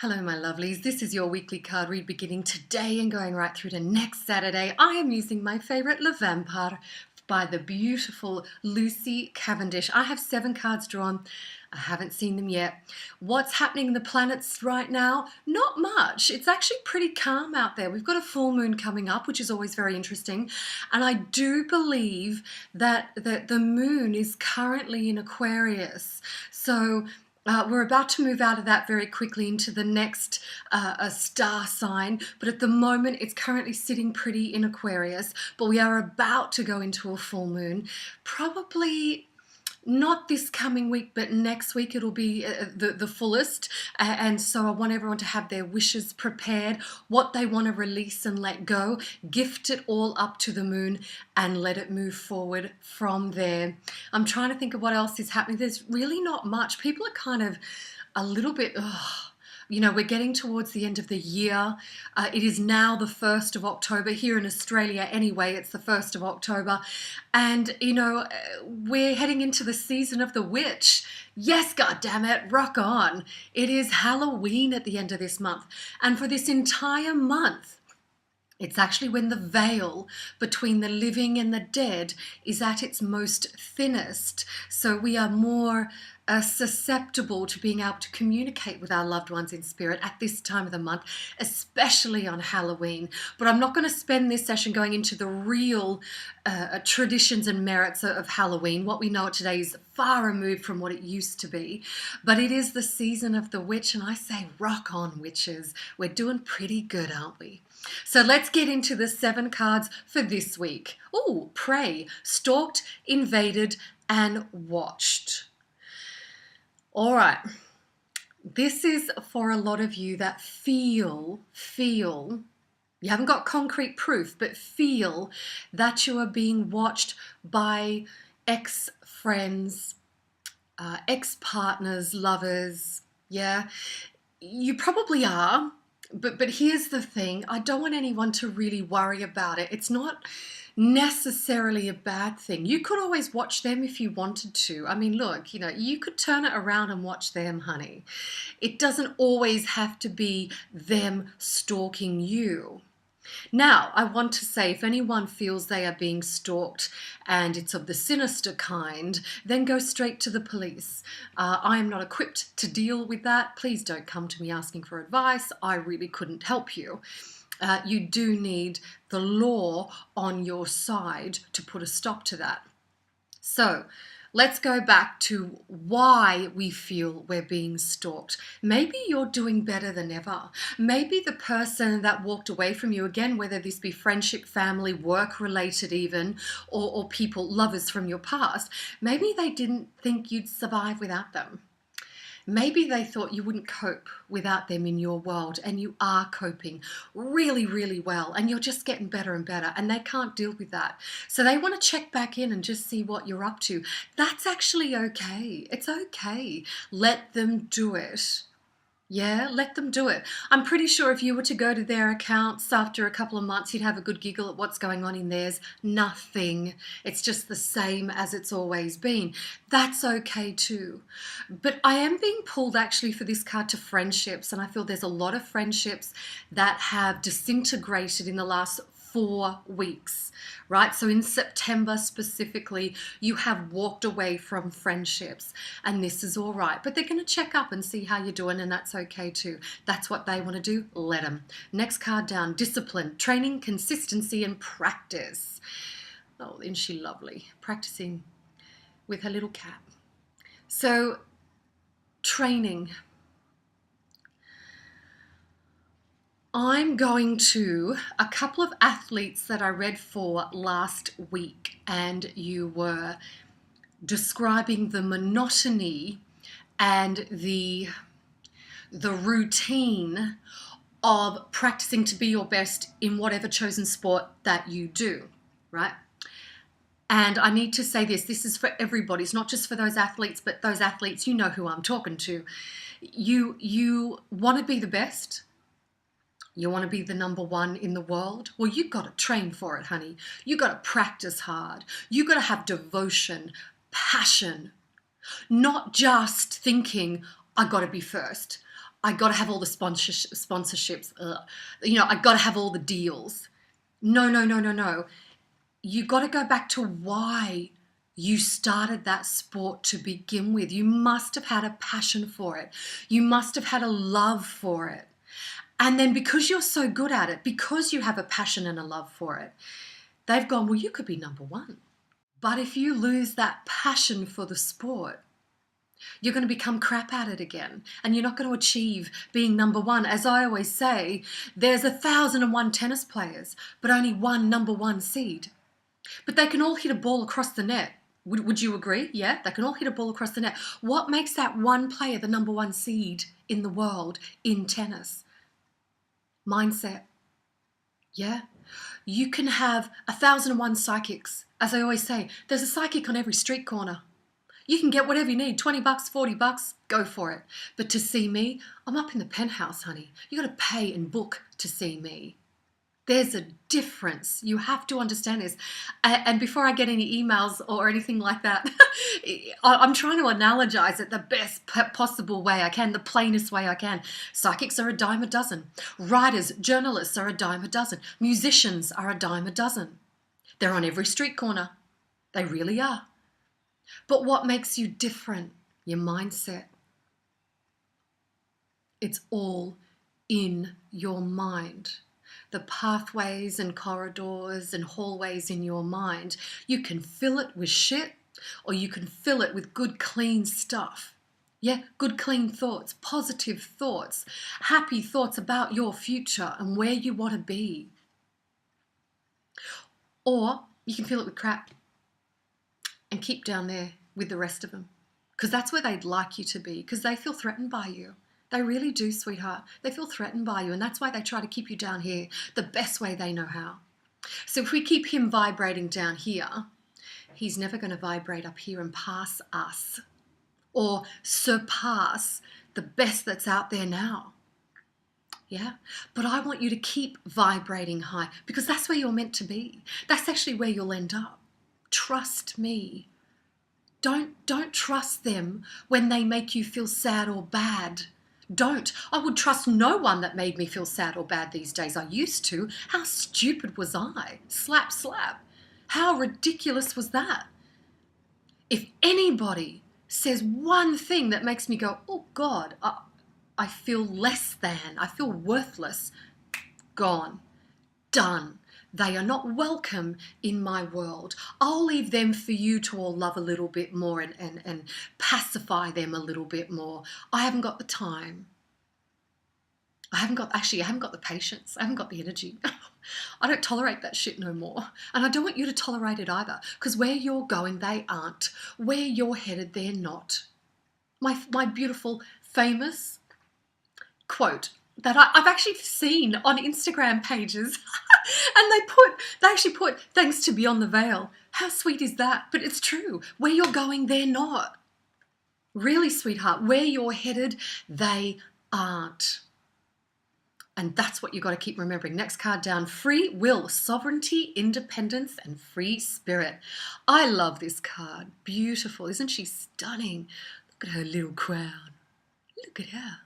Hello, my lovelies. This is your weekly card read beginning today and going right through to next Saturday. I am using my favourite Le Vampire by the beautiful Lucy Cavendish. I have 7 cards drawn. I haven't seen them yet. What's happening in the planets right now? Not much. It's actually pretty calm out there. We've got a full moon coming up, which is always very interesting. And I do believe that the moon is currently in Aquarius. So we're about to move out of that very quickly into the next star sign, but at the moment it's currently sitting pretty in Aquarius, but we are about to go into a full moon. Probably not this coming week, but next week it'll be the fullest. And so I want everyone to have their wishes prepared, what they want to release and let go, gift it all up to the moon and let it move forward from there. I'm trying to think of what else is happening. There's really not much. People are kind of a little bit, you know, we're getting towards the end of the year. It is now the 1st of October. Here in Australia anyway, it's the 1st of October. And, you know, we're heading into the season of the witch. Yes, goddammit, rock on. It is Halloween at the end of this month. And for this entire month, it's actually when the veil between the living and the dead is at its most thinnest. So we are more susceptible to being able to communicate with our loved ones in spirit at this time of the month, especially on Halloween. But I'm not going to spend this session going into the real traditions and merits of Halloween. What we know today is far removed from what it used to be. But it is the season of the witch, and I say rock on, witches. We're doing pretty good, aren't we? So let's get into the 7 cards for this week. Oh, prey, stalked, invaded, and watched. All right, this is for a lot of you that feel, you haven't got concrete proof, but feel that you are being watched by ex-friends, ex-partners, lovers, yeah? You probably are, but here's the thing. I don't want anyone to really worry about it. It's not necessarily a bad thing. You could always watch them if you wanted to. I mean, look, you know, you could turn it around and watch them, honey. It doesn't always have to be them stalking you. Now, I want to say, if anyone feels they are being stalked and it's of the sinister kind, then go straight to the police. I am not equipped to deal with that. Please don't come to me asking for advice. I really couldn't help you. You do need the law on your side to put a stop to that. So let's go back to why we feel we're being stalked. Maybe you're doing better than ever. Maybe the person that walked away from you, again, whether this be friendship, family, work related even, or people, lovers from your past, maybe they didn't think you'd survive without them. Maybe they thought you wouldn't cope without them in your world, and you are coping really, really well, and you're just getting better and better, and they can't deal with that. So they want to check back in and just see what you're up to. That's actually okay. It's okay. Let them do it. Yeah, let them do it. I'm pretty sure if you were to go to their accounts after a couple of months, you'd have a good giggle at what's going on in theirs. Nothing. It's just the same as it's always been. That's okay too. But I am being pulled actually for this card to friendships, and I feel there's a lot of friendships that have disintegrated in the last 4 weeks, right? So in September specifically, you have walked away from friendships, and this is all right. But they're going to check up and see how you're doing, and that's okay too. That's what they want to do. Let them. Next card down, discipline, training, consistency, and practice. Oh, isn't she lovely? Practicing with her little cat. So training. I'm going to a couple of athletes that I read for last week, and you were describing the monotony and the routine of practicing to be your best in whatever chosen sport that you do, right? And I need to say this is for everybody. It's not just for those athletes, but those athletes, you know who I'm talking to. You want to be the best. You want to be the number 1 in the world? Well, you've got to train for it, honey. You've got to practice hard. You've got to have devotion, passion, not just thinking, I've got to be first. I got to have all the sponsorships. I got to have all the deals. No, no, no, no, no. You got to go back to why you started that sport to begin with. You must have had a passion for it. You must have had a love for it. And then because you're so good at it, because you have a passion and a love for it, they've gone, well, you could be number one. But if you lose that passion for the sport, you're going to become crap at it again, and you're not going to achieve being number one. As I always say, there's 1,001 tennis players, but only one number one seed. But they can all hit a ball across the net. Would you agree? Yeah, they can all hit a ball across the net. What makes that one player the number one seed in the world in tennis? Mindset. Yeah. You can have 1,001 psychics. As I always say, there's a psychic on every street corner. You can get whatever you need, $20, $40, go for it. But to see me, I'm up in the penthouse, honey. You got to pay and book to see me. There's a difference. You have to understand this. And before I get any emails or anything like that, I'm trying to analogize it the best possible way I can, the plainest way I can. Psychics are a dime a dozen. Writers, journalists are a dime a dozen. Musicians are a dime a dozen. They're on every street corner. They really are. But what makes you different? Your mindset. It's all in your mind. The pathways and corridors and hallways in your mind, you can fill it with shit or you can fill it with good, clean stuff. Yeah, good, clean thoughts, positive thoughts, happy thoughts about your future and where you want to be. Or you can fill it with crap and keep down there with the rest of them, because that's where they'd like you to be, because they feel threatened by you. They really do, sweetheart. They feel threatened by you, and that's why they try to keep you down here the best way they know how. So if we keep him vibrating down here, he's never going to vibrate up here and pass us or surpass the best that's out there now. Yeah, but I want you to keep vibrating high, because that's where you're meant to be. That's actually where you'll end up. Trust me. Don't trust them when they make you feel sad or bad. Don't. I would trust no one that made me feel sad or bad these days. I used to. How stupid was I? Slap, slap. How ridiculous was that? If anybody says one thing that makes me go, oh God, I feel less than, I feel worthless, gone, done. They are not welcome in my world. I'll leave them for you to all love a little bit more and pacify them a little bit more. I haven't got the time. I haven't got the patience. I haven't got the energy. I don't tolerate that shit no more. And I don't want you to tolerate it either, because where you're going, they aren't. Where you're headed, they're not. My beautiful, famous quote that I've actually seen on Instagram pages and they actually put thanks to Beyond the Veil. How sweet is that? But it's true. Where you're going, they're not. Really, sweetheart, where you're headed, they aren't. And that's what you've got to keep remembering. Next card down, free will, sovereignty, independence, and free spirit. I love this card. Beautiful. Isn't she stunning? Look at her little crown. Look at her.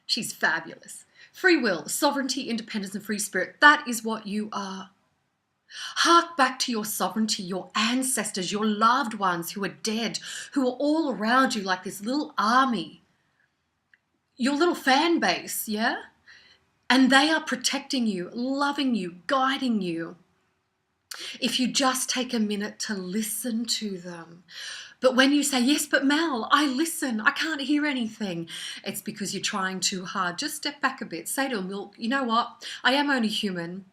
She's fabulous. Free will, sovereignty, independence, and free spirit. That is what you are. Hark back to your sovereignty, your ancestors, your loved ones who are dead, who are all around you like this little army. Your little fan base, yeah? And they are protecting you, loving you, guiding you. If you just take a minute to listen to them. But when you say, yes, but Mel, I listen, I can't hear anything, it's because you're trying too hard. Just step back a bit. Say to them, well, you know what? I am only human.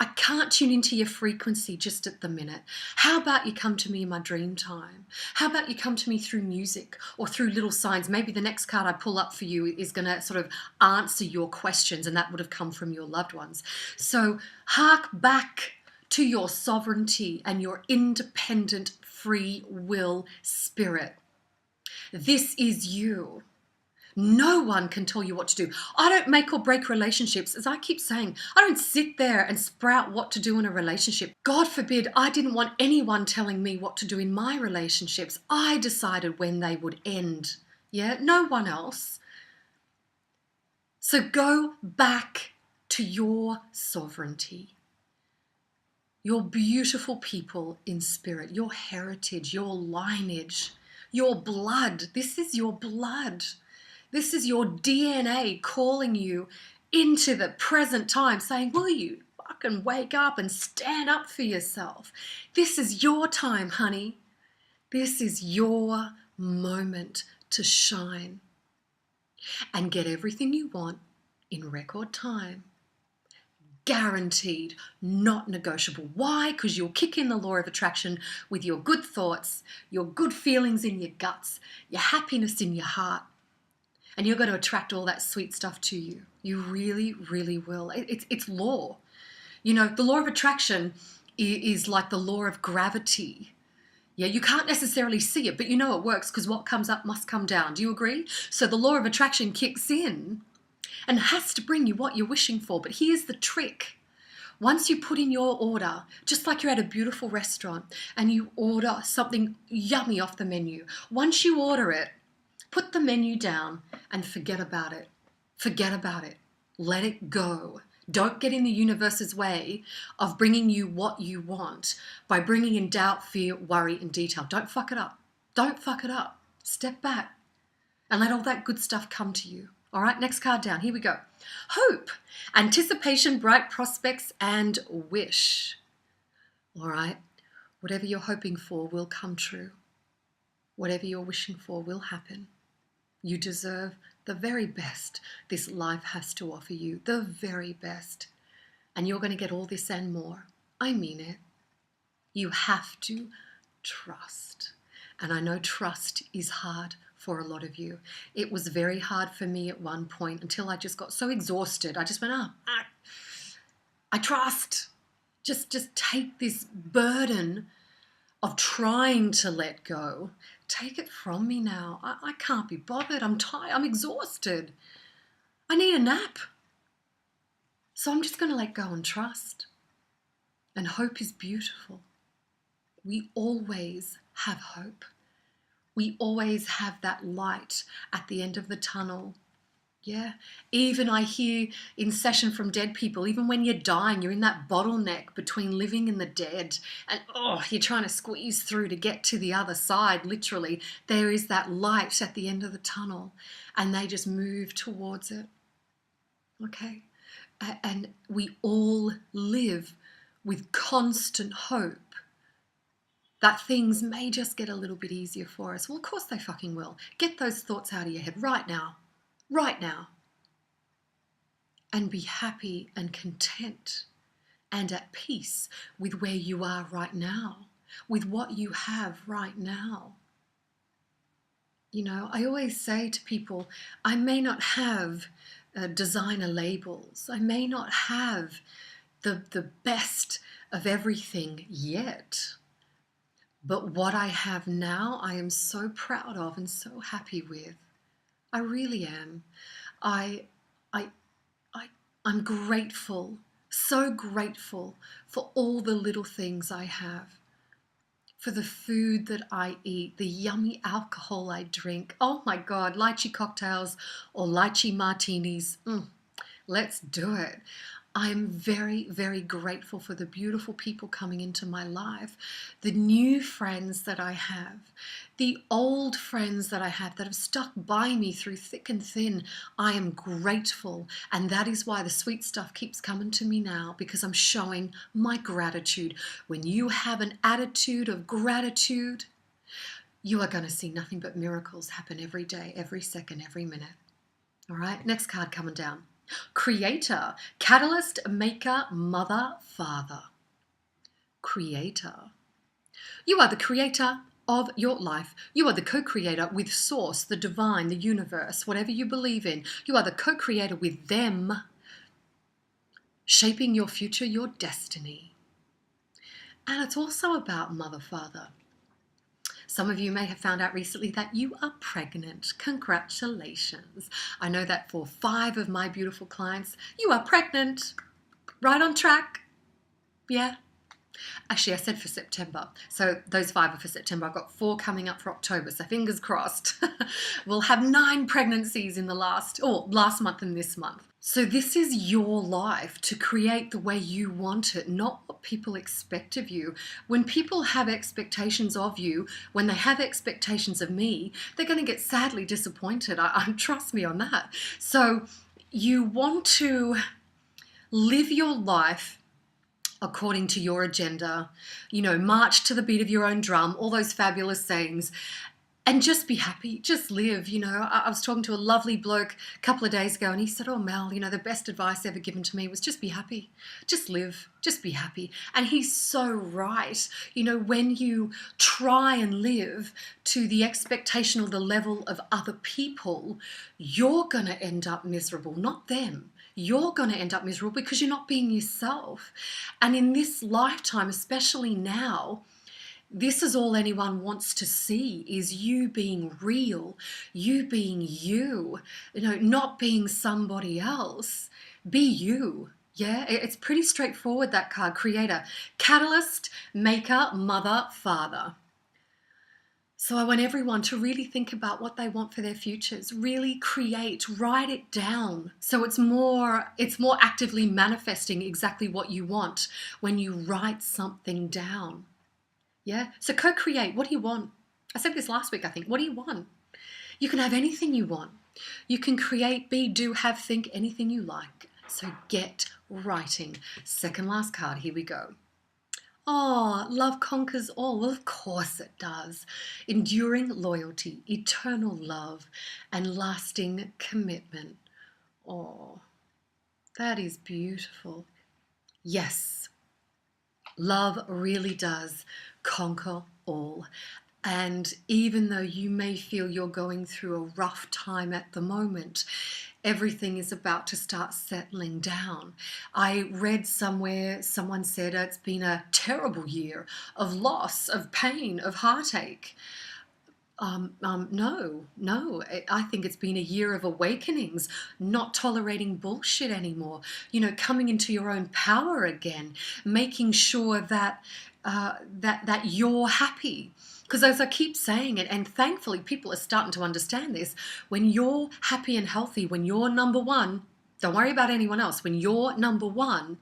I can't tune into your frequency just at the minute. How about you come to me in my dream time? How about you come to me through music or through little signs? Maybe the next card I pull up for you is going to sort of answer your questions, and that would have come from your loved ones. So hark back to your sovereignty and your independent free will spirit. This is you. No one can tell you what to do. I don't make or break relationships. As I keep saying, I don't sit there and sprout what to do in a relationship. God forbid, I didn't want anyone telling me what to do in my relationships. I decided when they would end. Yeah, no one else. So go back to your sovereignty, your beautiful people in spirit, your heritage, your lineage, your blood. This is your blood. This is your DNA calling you into the present time, saying, will you fucking wake up and stand up for yourself? This is your time, honey. This is your moment to shine and get everything you want in record time. Guaranteed, not negotiable. Why? Because you'll kick in the law of attraction with your good thoughts, your good feelings in your guts, your happiness in your heart, and you're going to attract all that sweet stuff to you. You really, really will. It's law. You know, the law of attraction is like the law of gravity. Yeah, you can't necessarily see it, but you know it works because what comes up must come down. Do you agree? So the law of attraction kicks in and has to bring you what you're wishing for. But here's the trick. Once you put in your order, just like you're at a beautiful restaurant and you order something yummy off the menu, once you order it, put the menu down and forget about it. Forget about it. Let it go. Don't get in the universe's way of bringing you what you want by bringing in doubt, fear, worry, and detail. Don't fuck it up. Don't fuck it up. Step back and let all that good stuff come to you. All right, next card down. Here we go. Hope, anticipation, bright prospects, and wish. All right, whatever you're hoping for will come true. Whatever you're wishing for will happen. You deserve the very best this life has to offer you, the very best. And you're going to get all this and more. I mean it. You have to trust. And I know trust is hard for a lot of you. It was very hard for me at one point until I just got so exhausted. I just went, I trust. Just take this burden of trying to let go. Take it from me now. I can't be bothered. I'm tired. I'm exhausted. I need a nap. So I'm just going to let go and trust. And hope is beautiful. We always have hope. We always have that light at the end of the tunnel. Yeah. Even I hear in session from dead people, even when you're dying, you're in that bottleneck between living and the dead. And you're trying to squeeze through to get to the other side, literally. There is that light at the end of the tunnel and they just move towards it. Okay. And we all live with constant hope that things may just get a little bit easier for us. Well, of course they fucking will. Get those thoughts out of your head right now. Right now. And be happy and content and at peace with where you are right now, with what you have right now. You know, I always say to people, I may not have designer labels. I may not have the best of everything yet. But what I have now, I am so proud of and so happy with. I really am. I'm grateful, so grateful for all the little things I have, for the food that I eat, the yummy alcohol I drink. Oh my God, lychee cocktails or lychee martinis. Let's do it. I'm very, very grateful for the beautiful people coming into my life, the new friends that I have, the old friends that I have that have stuck by me through thick and thin. I am grateful, and that is why the sweet stuff keeps coming to me now, because I'm showing my gratitude. When you have an attitude of gratitude, you are going to see nothing but miracles happen every day, every second, every minute. All right, next card coming down. Creator, catalyst, maker, mother, father. Creator. You are the creator of your life. You are the co-creator with source, the divine, the universe, whatever you believe in. You are the co-creator with them, shaping your future, your destiny. And it's also about mother, father. Some of you may have found out recently that you are pregnant. Congratulations. I know that for 5 of my beautiful clients, you are pregnant. Right on track. Yeah. Actually, I said for September. So those 5 are for September. I've got 4 coming up for October. So fingers crossed. We'll have 9 pregnancies in the last month and this month. So this is your life to create the way you want it, not what people expect of you. When people have expectations of you, when they have expectations of me, they're going to get sadly disappointed. Trust me on that. So you want to live your life according to your agenda, march to the beat of your own drum, all those fabulous sayings, and just be happy, just live. I was talking to a lovely bloke a couple of days ago and he said, oh, Mel, the best advice ever given to me was just be happy, just live, just be happy. And he's so right. When you try and live to the expectation or the level of other people, you're going to end up miserable, not them. You're going to end up miserable because you're not being yourself. And in this lifetime, especially now, this is all anyone wants to see, is you being real, you being you, not being somebody else. Be you. Yeah, it's pretty straightforward, that card. Creator, catalyst, maker, mother, father. So I want everyone to really think about what they want for their futures. Really create, write it down. So it's more actively manifesting exactly what you want when you write something down. Yeah, so co-create. What do you want? I said this last week, I think. What do you want? You can have anything you want. You can create, be, do, have, think, anything you like. So get writing. Second last card, here we go. Oh, love conquers all. Well, of course it does. Enduring loyalty, eternal love, and lasting commitment. Oh, that is beautiful. Yes, love really does conquer all. And even though you may feel you're going through a rough time at the moment, everything is about to start settling down. I read somewhere, someone said it's been a terrible year of loss, of pain, of heartache. No, I think it's been a year of awakenings, not tolerating bullshit anymore, coming into your own power again, making sure that that you're happy. Because as I keep saying it, and thankfully people are starting to understand this, when you're happy and healthy, when you're number one, don't worry about anyone else. When you're number one,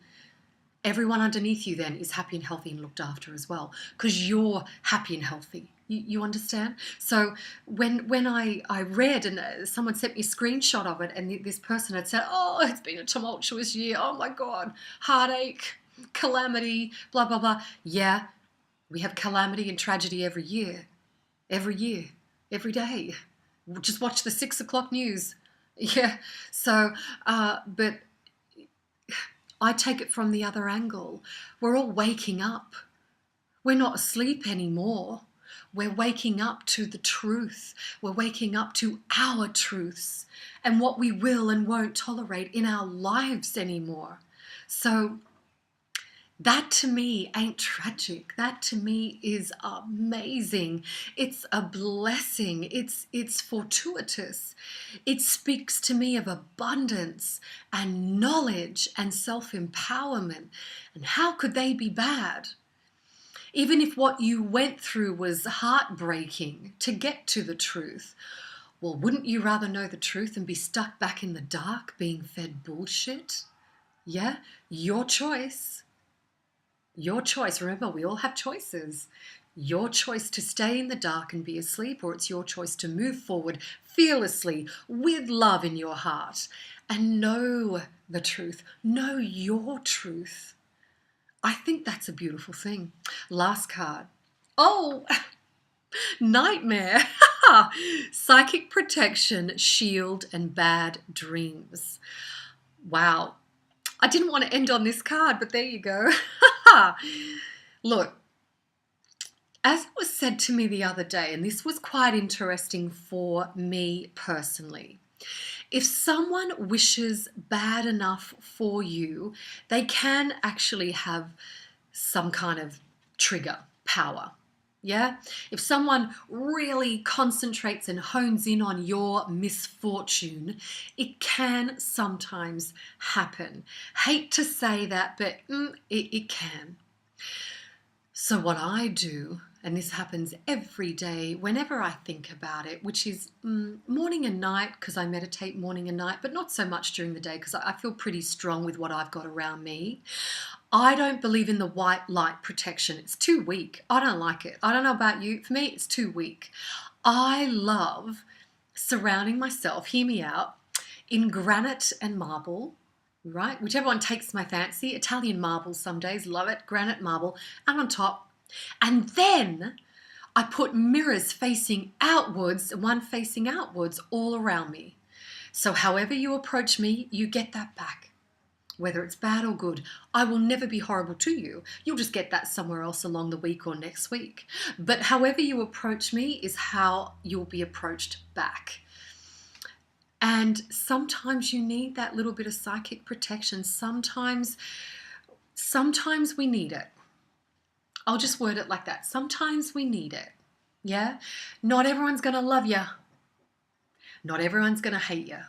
everyone underneath you then is happy and healthy and looked after as well, because you're happy and healthy. You understand? So when I read, and someone sent me a screenshot of it, and this person had said, oh, it's been a tumultuous year. Oh my God, heartache, calamity, blah, blah, blah. Yeah, we have calamity and tragedy every year, every day. Just watch the 6 o'clock news. Yeah, so, but I take it from the other angle. We're all waking up. We're not asleep anymore. We're waking up to the truth. We're waking up to our truths and what we will and won't tolerate in our lives anymore. So that to me ain't tragic. That to me is amazing. It's a blessing. It's fortuitous. It speaks to me of abundance and knowledge and self-empowerment. And how could they be bad? Even if what you went through was heartbreaking to get to the truth, well, wouldn't you rather know the truth and be stuck back in the dark being fed bullshit? Yeah, your choice. Your choice. Remember, we all have choices. Your choice to stay in the dark and be asleep, or it's your choice to move forward fearlessly with love in your heart and know the truth. Know your truth. I think that's a beautiful thing. Last card. Oh, nightmare. Psychic protection, shield, and bad dreams. Wow. I didn't want to end on this card, but there you go. Look, as it was said to me the other day, and this was quite interesting for me personally, if someone wishes bad enough for you, they can actually have some kind of trigger power. Yeah? If someone really concentrates and hones in on your misfortune, it can sometimes happen. Hate to say that, but it can. So what I do, and this happens every day whenever I think about it, which is morning and night, because I meditate morning and night, but not so much during the day because I feel pretty strong with what I've got around me. I don't believe in the white light protection. It's too weak. I don't like it. I don't know about you. For me, it's too weak. I love surrounding myself, hear me out, in granite and marble, right? Whichever one takes my fancy. Italian marble some days, love it, granite marble, and on top. And then I put mirrors facing outwards, one facing outwards all around me. So however you approach me, you get that back. Whether it's bad or good, I will never be horrible to you. You'll just get that somewhere else along the week or next week. But however you approach me is how you'll be approached back. And sometimes you need that little bit of psychic protection. Sometimes we need it. I'll just word it like that. Sometimes we need it. Yeah? Not everyone's going to love you. Not everyone's going to hate you.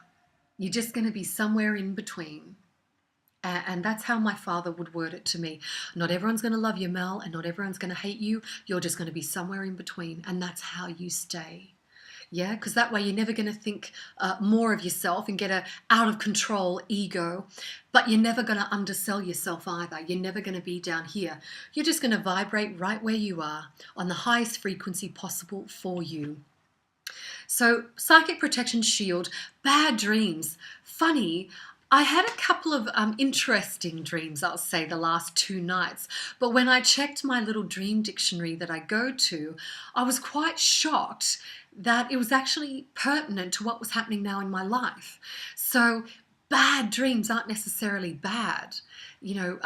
You're just going to be somewhere in between. And that's how my father would word it to me. Not everyone's going to love you, Mel, and not everyone's going to hate you. You're just going to be somewhere in between. And that's how you stay. Yeah, because that way you're never going to think more of yourself and get a out of control ego, but you're never going to undersell yourself either. You're never going to be down here. You're just going to vibrate right where you are on the highest frequency possible for you. So psychic protection shield, bad dreams. Funny, I had a couple of interesting dreams, I'll say, the last 2 nights. But when I checked my little dream dictionary that I go to, I was quite shocked that it was actually pertinent to what was happening now in my life. So bad dreams aren't necessarily bad. You know,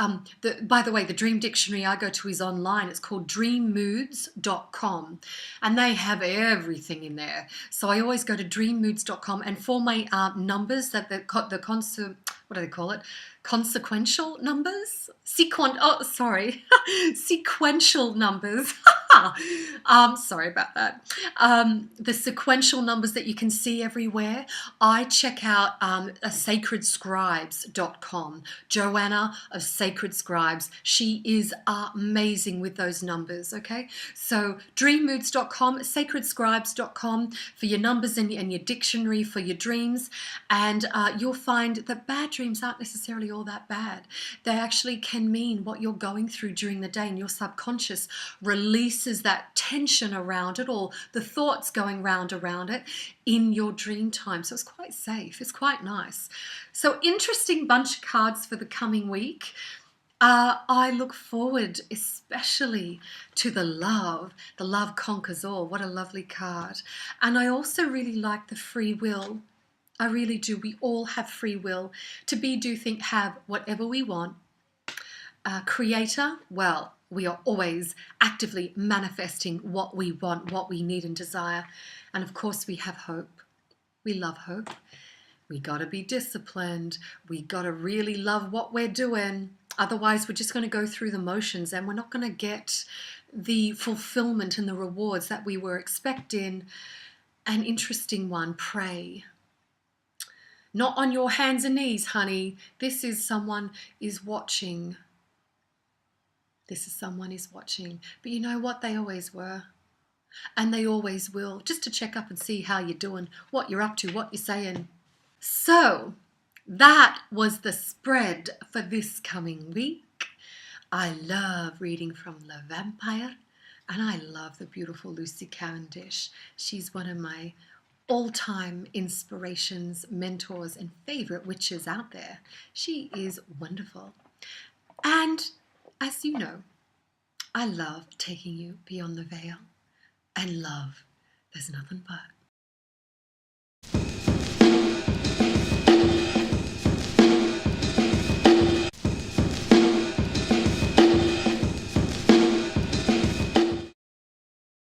by the way, the dream dictionary I go to is online. It's called dreammoods.com, and they have everything in there. So I always go to dreammoods.com, and for my numbers, that what do they call it? Consequential numbers? Sequential numbers. Sorry about that. The sequential numbers that you can see everywhere. I check out sacredscribes.com. Joanna of Sacred Scribes. She is amazing with those numbers, okay? So dreammoods.com, sacredscribes.com for your numbers and your dictionary for your dreams. And you'll find that bad dreams aren't necessarily all that bad. They actually can mean what you're going through during the day, and your subconscious releases that tension around it, or the thoughts going round around it in your dream time. So it's quite safe. It's quite nice. So interesting bunch of cards for the coming week. I look forward especially to the love. The love conquers all. What a lovely card. And I also really like the free will. I really do. We all have free will to be, do, think, have whatever we want. Creator, well, we are always actively manifesting what we want, what we need and desire. And of course, we have hope. We love hope. We got to be disciplined. We got to really love what we're doing. Otherwise, we're just going to go through the motions and we're not going to get the fulfillment and the rewards that we were expecting. An interesting one, pray. Not on your hands and knees, honey. This is someone is watching. This is someone is watching. But you know what? They always were. And they always will. Just to check up and see how you're doing, what you're up to, what you're saying. So that was the spread for this coming week. I love reading from Le Vampire. And I love the beautiful Lucy Cavendish. She's one of my all-time inspirations, mentors, and favorite witches out there. She is wonderful. And as you know, I love taking you beyond the veil. And love, there's nothing but.